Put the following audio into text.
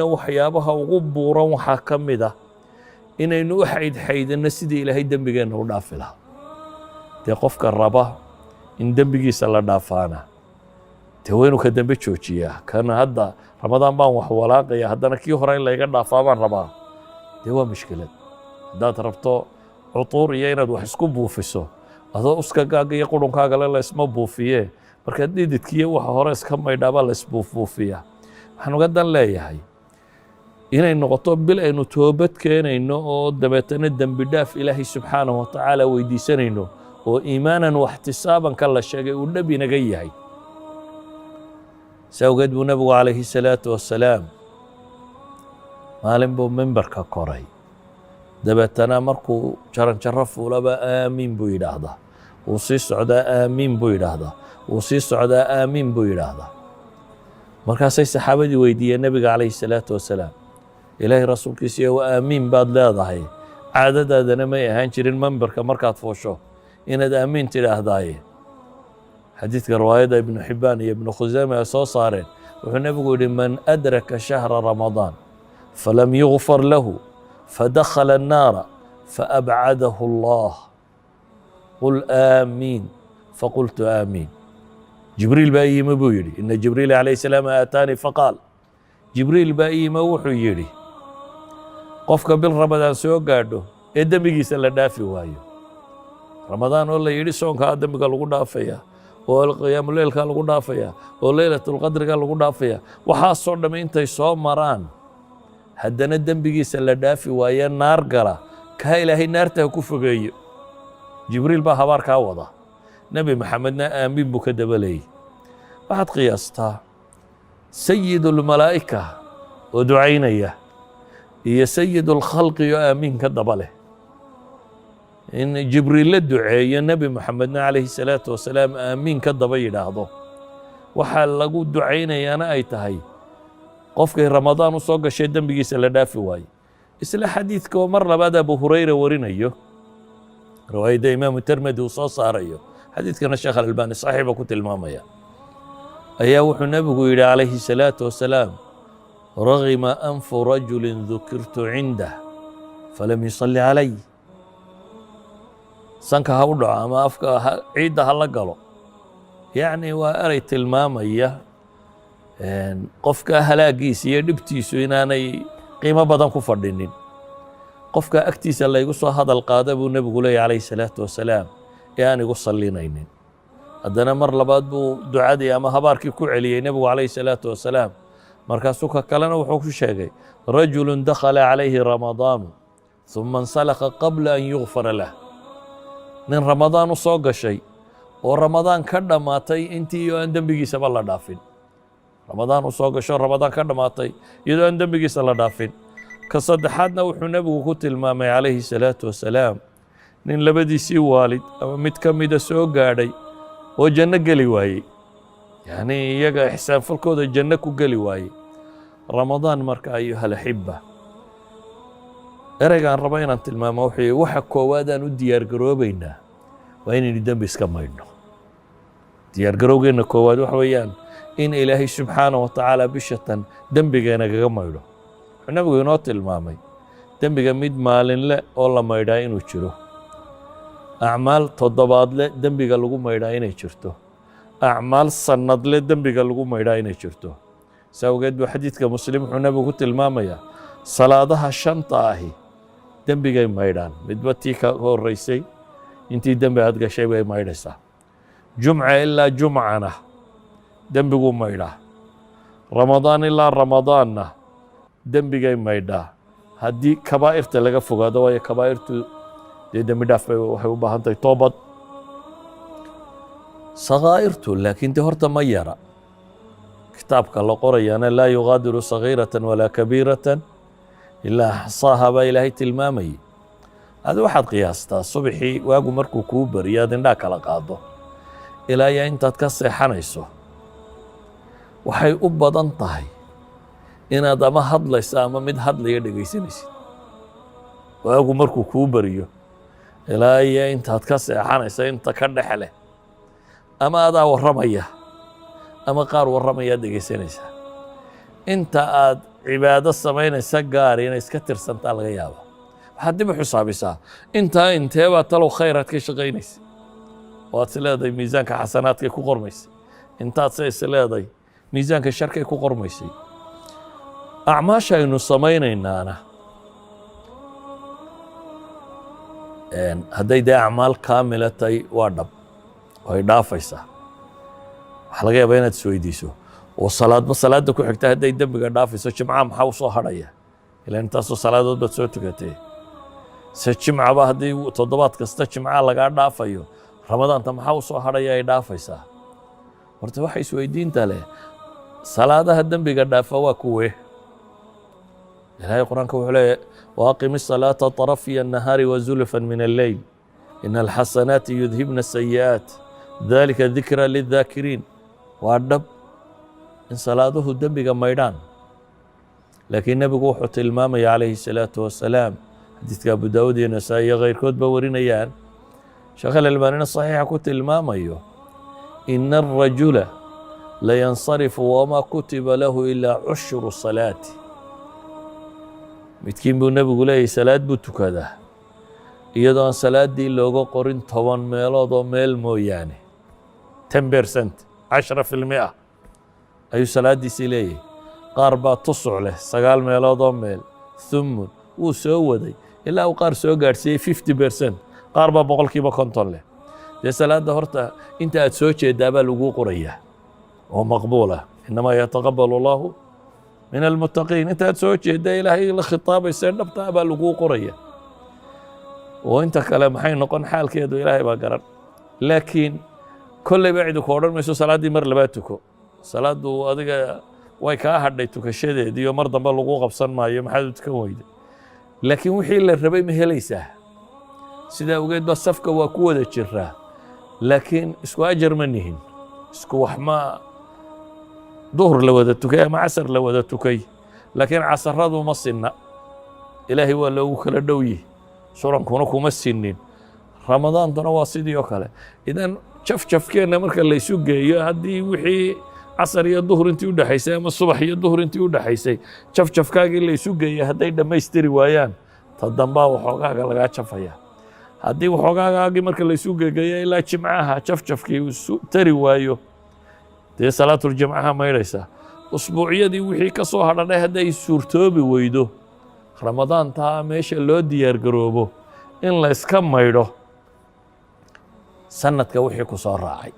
waxyaabaha ugu buuran waxaa ka mid ah inaynu u xaydxaydano sidii ilaahay dembigeenna u dhaafi lahaa dee qofka raba in dembigiisa la dhaafaana dee waa inuu ka dambe joojiyaa kana hadda ramadaan baan wax walaaqaya haddana kii hore in layga dhaafaa baan rabaa dee waa mushkilad haddaad rabto cutuur iyo inaad wax isku buufiso adoo uskagaaga iyo qurunkaaga le la isma buufiye markaad dhididkiiyo waxa hore iska maydhaabaa la isbuufiyaa waxaan uga dan leeyahay inay noqoto bil aynu toobad keenayno oo dabeetana dembi dhaaf ilaahay subxaanahu watacaala weydiisanayno oo iimaanan waxtisaaban ka la sheegay uu dhab inaga yahay si awgeed buu nebigu calayhi salaatu wassalaam maalin buu mimbarka koray dabeetana markuu jaranjaro fuulaba aamiin buu yidhaahdaa wuu sii socdaa aamiin buu yidhaahdaa wuu sii socdaa aamiin buu yidhaahdaa markaasay saxaabadii weydiiyeen nebiga calayhi salaatu wassalaam ilaahay rasuulkiisiiyo wa aamiin baad leedahay caadadaadana may ahaan jirin mimbarka markaad fuusho inaad aamiin tidhaahdaaye xadiidka riwaayadda ibnu xibbaan iyo ibnu khusayme ay soo saareen wuxuu nebigu yidhi man adraka shahra ramadaan falam yugfar lahu fadakhala annaara faabcadahu allah qul aamiin faqultu aamiin jibriil baa yimi buu yidhi ina jibriil calayhi salaam aataanii faqaal jibriil baa yimi wuxuu yidhi qofka bil ramadaan soo gaadho ee dembigiisa la dhaafi waayo ramadaan oo la yidhi soonkaa dembiga lagu dhaafaya oo qiyaamuleylka lagu dhaafaya oo leylatulqadriga lagu dhaafaya waxaasoo dhamme intay soo maraan haddana dembigiisa la dhaafi waaye naar gala kaa ilaahay naarta ha ku fogeeyo jibriil baa habaarkaa wada nebi maxamedna aamiin buu ka dabaleeyey waxaad qiyaastaa sayidulmalaa'ika oo ducaynaya iyo sayidulkhalqi oo aamiin ka daba leh in jibriil la duceeyo nebi maxamedna calayhi salaatu wasalaam aamiin ka daba yidhaahdo waxaa lagu ducaynayaana ay tahay qofkay ramadaan u soo gashay dembigiisa la dhaafi waaye isla xadiidka oo mar labaad abu hurayra warinayo riwaayadda imaamu tirmidi uu soo saarayo xadiidkana sheekh alalbaani saxiiba ku tilmaamaya ayaa wuxuu nebigu yidhi calayhi salaatu wasalaam ragima anfu rajulin dukirtu cindah falam yusalli calay sanka ha u dhaco ama afka ciidda ha la galo yacni waa eray tilmaamaya qofka halaagiisa iyo dhibtiisu inaanay qiimo badan ku fadhinin qofka agtiisa laygu soo hadal qaada buu nebigu leeyahy calayhi salaatu wasalaam ee aan igu sallinaynin haddana mar labaad buu ducadii ama habaarkii ku celiyey nebigu calayhi salaatu wasalaam markaasuu ka kalena wuxuu ku sheegay rajulun dakhala calayhi ramadaanu ثuma انsalaka qabla an yugfara lah nin ramadaan u soo gashay oo ramadaan ka dhammaatay intii iyo aan dembigiisaba la dhaafin ramadaan u soo gasho ramadaan ka dhammaatay iyadoo aan dembigiisa la dhaafin ka saddexaadna wuxuu nebigu ku tilmaamay calayhi salaatu wasalaam nin labadiisii waalid ama mid ka mida soo gaadhay oo janno geli waayey yacni iyaga ixsaanfalkooda janno ku geli waayey ramadaan marka ayuhalaxiba ereygaan raba inaan tilmaamo wuxuu waxa koowaad aan u diyaargaroobaynaa waa inaynu dembi iska maydhno diyaargarowgeenna koowaad waxa weeyaan in ilaahay subxaanahu watacaala bishatan dembigeena kaga maydho wuxuu nebigu inoo tilmaamay dembiga mid maalinle oo la maydhaa inuu jiro acmaal toddobaadle dembiga lagu maydhaa inay jirto acmaal sannadle dembiga lagu maydhaa inay jirto si awgeed buu xadiidka muslim wuxuu nebigu ku tilmaamayaa salaadaha shanta ahi dembigay maydhaan midba tii ka horraysay intii dembi aad gashay bay maydhaysaa jumca ilaa jumcana dembiguu maydhaa ramadaan ilaa ramadaanna dembigay maydhaa haddii kabaa'irta laga fogaado waayo kabaa'irtu dee dembi dhaaf bay waxay u baahan tahay toobad sakaa'irtu laakiin dee horta ma yara kitaabka la qorayaana laa yugaadiru sagiiratan walaa kabiiratan ilaa axsaaha baa ilaahay tilmaamayay adi waxaad qiyaastaa subaxii waagu markuu kuu beriyo aad indhaa kala qaado ilaa iyo intaad ka seexanayso waxay u badan tahay inaad ama hadlaysa ama mid hadlaya dhegaysanaysid waagu markuu kuu beriyo ilaa iyo intaad ka seexanaysa inta ka dhex leh ama adaa warramaya ama qaar warramayaad dhegaysanaysaa inta aad cibaado samaynaysa gaar inay iska tirsantaa laga yaaba waxaad dib u xisaabisaa intaa inteebaa talow khayraad ka shaqaynaysa oo aad is leedahay miisaanka xasanaadkay ku qormaysay intaad se is leedahay miisaanka sharkay ku qormaysay acmaasha aynu samaynaynaana hadday dee acmaal kaamila tahay waa dhab way dhaafaysaa waxaa laga yaabaa inaad isweydiiso oo salaadba salaadda ku xigta hadday dembiga dhaafayso jimcaha maxaa u soo hadhaya ilaan intaasoo salaadood baad soo tukatee se jimcaba haddii toddobaad kasta jimcaha lagaa dhaafayo ramadaanta maxaa u soo hadhaya ay dhaafaysaa horta waxa isweydiinta leh salaadaha dembiga dhaafa waa kuwee ilaahay qur-aanka wuxuu leeyahay waaqimi الصalaaةa طarafiya الnahaari wazulfan min alleyl ina alxasanaati yudhibna الsayi'aat dalika dikra lلdaakiriin waa dhab in salaaduhu dembiga maydhaan laakiin nebigu wuxuu tilmaamaya calayhi الsalaaةu wasalaam xadiidka abu daawud iyo nasaa-i iyo keyrkood ba warinayaan sheekh alalbaanina saxiixa ku tilmaamayo ina الrajula layansarifu wama kutiba lahu ilaa cushru salaati midkiin buu nebigu leeyahy salaad buu tukadaa iyadoo aan salaaddii looga qorin 10 meelood oo meel mooyaane 10% 10% ayuu salaaddiisii leeyahay qaar baa tusuc leh 9 meelood oo meel thumun wuu soo waday ilaa uu qaar soo gaadhsiiyey 50% qaar baa 50% leh dee salaadda horta inta aad soo jeedaa baa laguu qorayaa oo maqbuula inamaa yataqabbalu allahu min almuttaqiin intaad soo jeedda ilaahay la khitaabaysee dhabtaa baa laguu qoraya oo inta kale maxay noqon xaalkeedu ilaahay baa garan laakiin kolleyba cidi ku odhan mayso salaaddii mar labaad tuko salaaddu adiga way kaa hadhay tukashadeedii oo mar dambe laguu qabsan maayo maxaad u tukan weyday laakiin wixii la rabay ma helaysaa sidaa ogeed ba safka waa ku wada jiraa laakiin isku ajar ma nihin isku wax ma duhur la wada tukay ama casar la wada tukay laakiin casaradu ma sinna ilaahay waa loogu kala dhow yihi surankuna kuma sinin ramadaantuna waa sidii oo kale idan jafjafkeenna marka laysu geeyo haddii wixii casar iyo duhur intii u dhexaysay ama subax iyo duhur intii u dhexaysay jafjafkaagii laysu geeyey hadday dhammaystiri waayaan ta dambaa waxoogaaga lagaa jafaya haddii waxoogaagaagii marka laysu geegeeyo ilaa jimcaha jafjafkii uu tari waayo dee salaatuljimcaha maydhaysaa usbuucyadii wixii ka soo hadhanay hadday suurtoobi weydo ramadaantaa meesha loo diyaargaroobo in la yska maydho sanadka wixii ku soo raacay